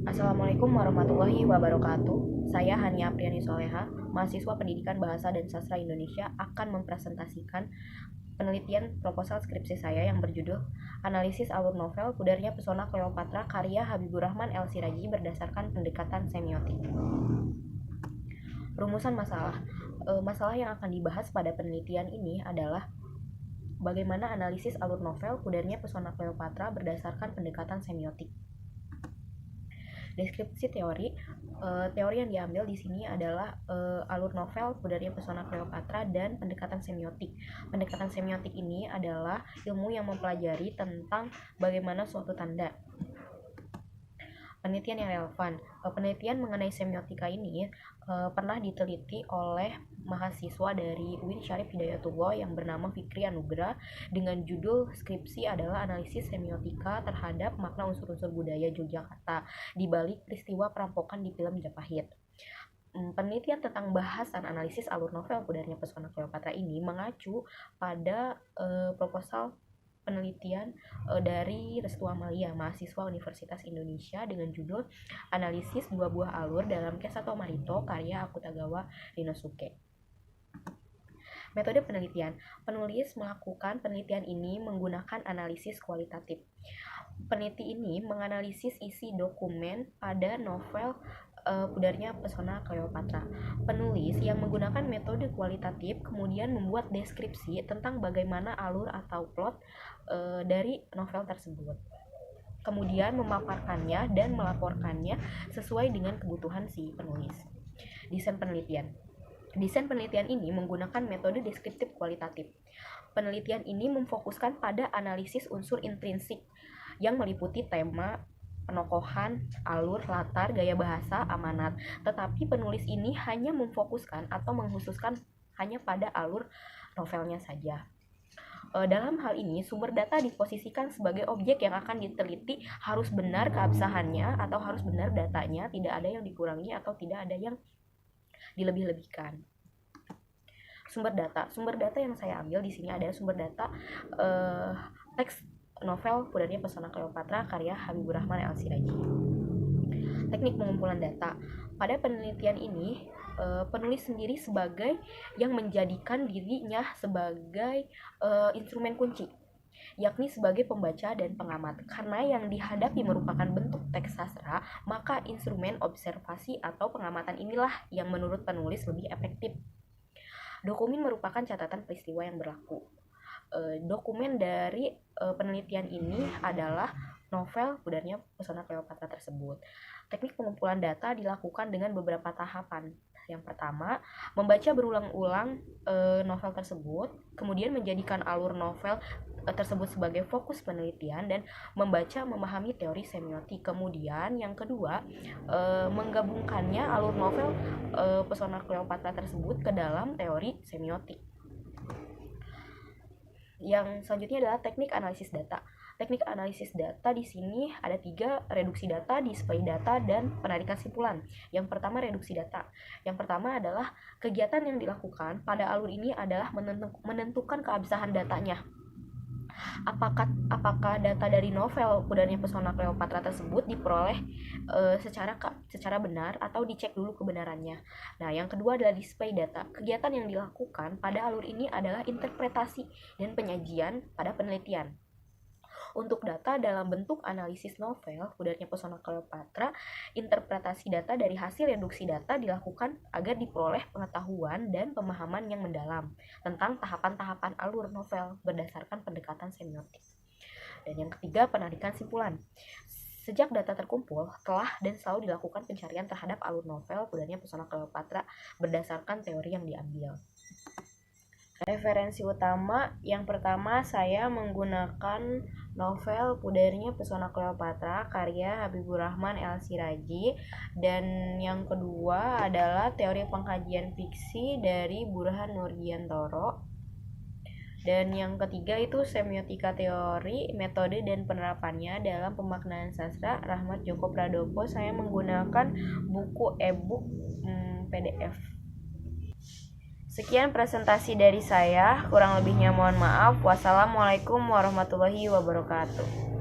Assalamualaikum warahmatullahi wabarakatuh. Saya Hania Apriani Soleha, mahasiswa Pendidikan Bahasa dan Sastra Indonesia akan mempresentasikan penelitian proposal skripsi saya yang berjudul Analisis Alur Novel Pudarnya Pesona Cleopatra karya Habibur Rahman El Siraji berdasarkan pendekatan semiotik. Rumusan masalah. Masalah yang akan dibahas pada penelitian ini adalah bagaimana analisis alur novel Pudarnya Pesona Cleopatra berdasarkan pendekatan semiotik. Deskripsi teori yang diambil di sini adalah alur novel Pudarnya Pesona Cleopatra dan pendekatan semiotik. Pendekatan semiotik ini adalah ilmu yang mempelajari tentang bagaimana suatu tanda. Penelitian yang relevan. Penelitian mengenai semiotika ini pernah diteliti oleh mahasiswa dari UIN Syarif Hidayatullah yang bernama Fikri Anugrah dengan judul skripsi adalah analisis semiotika terhadap makna unsur-unsur budaya Yogyakarta di balik peristiwa perampokan di film Majapahit. Penelitian tentang bahasan analisis alur novel Pudarnya Pesona Cleopatra ini mengacu pada proposal penelitian dari Restu Amalia, mahasiswa Universitas Indonesia dengan judul Analisis Dua Buah Alur dalam Kesa Tomarito karya Akutagawa Rinosuke. Metode penelitian. Penulis melakukan penelitian ini menggunakan analisis kualitatif. Peneliti ini menganalisis isi dokumen pada novel Pudarnya Pesona Cleopatra. Penulis yang menggunakan metode kualitatif kemudian membuat deskripsi tentang bagaimana alur atau plot dari novel tersebut. Kemudian memaparkannya dan melaporkannya sesuai dengan kebutuhan si penulis. Desain penelitian. Desain penelitian ini menggunakan metode deskriptif kualitatif. Penelitian ini memfokuskan pada analisis unsur intrinsik yang meliputi tema, penokohan, alur, latar, gaya bahasa, amanat. Tetapi penulis ini hanya memfokuskan atau menghususkan hanya pada alur novelnya saja. Dalam hal ini, sumber data diposisikan sebagai objek yang akan diteliti harus benar keabsahannya atau harus benar datanya, tidak ada yang dikurangi atau tidak ada yang dilebih-lebihkan. Sumber data yang saya ambil di sini adalah sumber data teks novel Pudarnya Pesona Cleopatra karya Habibur Rahman El Siraji. Teknik pengumpulan data. Pada penelitian ini, penulis sendiri sebagai yang menjadikan dirinya sebagai instrumen kunci, yakni sebagai pembaca dan pengamat. Karena yang dihadapi merupakan bentuk teks sastra, maka instrumen observasi atau pengamatan inilah yang menurut penulis lebih efektif. Dokumen merupakan catatan peristiwa yang berlaku. Dokumen dari penelitian ini adalah novel Pudarnya Pesona Cleopatra tersebut. Teknik pengumpulan data dilakukan dengan beberapa tahapan. Yang pertama, membaca berulang-ulang novel tersebut, kemudian menjadikan alur novel tersebut sebagai fokus penelitian dan memahami teori semiotik. Kemudian yang kedua, menggabungkannya alur novel Pesona Cleopatra tersebut ke dalam teori semiotik. Yang selanjutnya adalah teknik analisis data. Teknik analisis data di sini ada 3: reduksi data, display data, dan penarikan simpulan. Yang pertama, reduksi data. Yang pertama adalah kegiatan yang dilakukan pada alur ini adalah menentukan keabsahan datanya. Apakah data dari novel Pudarnya Pesona Cleopatra tersebut diperoleh secara benar atau dicek dulu kebenarannya. Nah, yang kedua adalah display data. Kegiatan yang dilakukan pada alur ini adalah interpretasi dan penyajian pada penelitian. Untuk data dalam bentuk analisis novel Pudarnya Pesona Cleopatra, interpretasi data dari hasil reduksi data dilakukan agar diperoleh pengetahuan dan pemahaman yang mendalam tentang tahapan-tahapan alur novel berdasarkan pendekatan semiotik. Dan yang ketiga, penarikan simpulan. Sejak data terkumpul, telah dan selalu dilakukan pencarian terhadap alur novel Pudarnya Pesona Cleopatra berdasarkan teori yang diambil. Referensi utama, yang pertama saya menggunakan novel Pudarnya Pesona Cleopatra karya Habibur Rahman El Siraji, dan yang kedua adalah teori pengkajian fiksi dari Burhan Nurdiantoro, dan yang ketiga itu semiotika teori, metode dan penerapannya dalam pemaknaan sastra Rahmat Joko Pradopo. Saya menggunakan buku e-book PDF. Sekian presentasi dari saya, kurang lebihnya mohon maaf. Wassalamualaikum warahmatullahi wabarakatuh.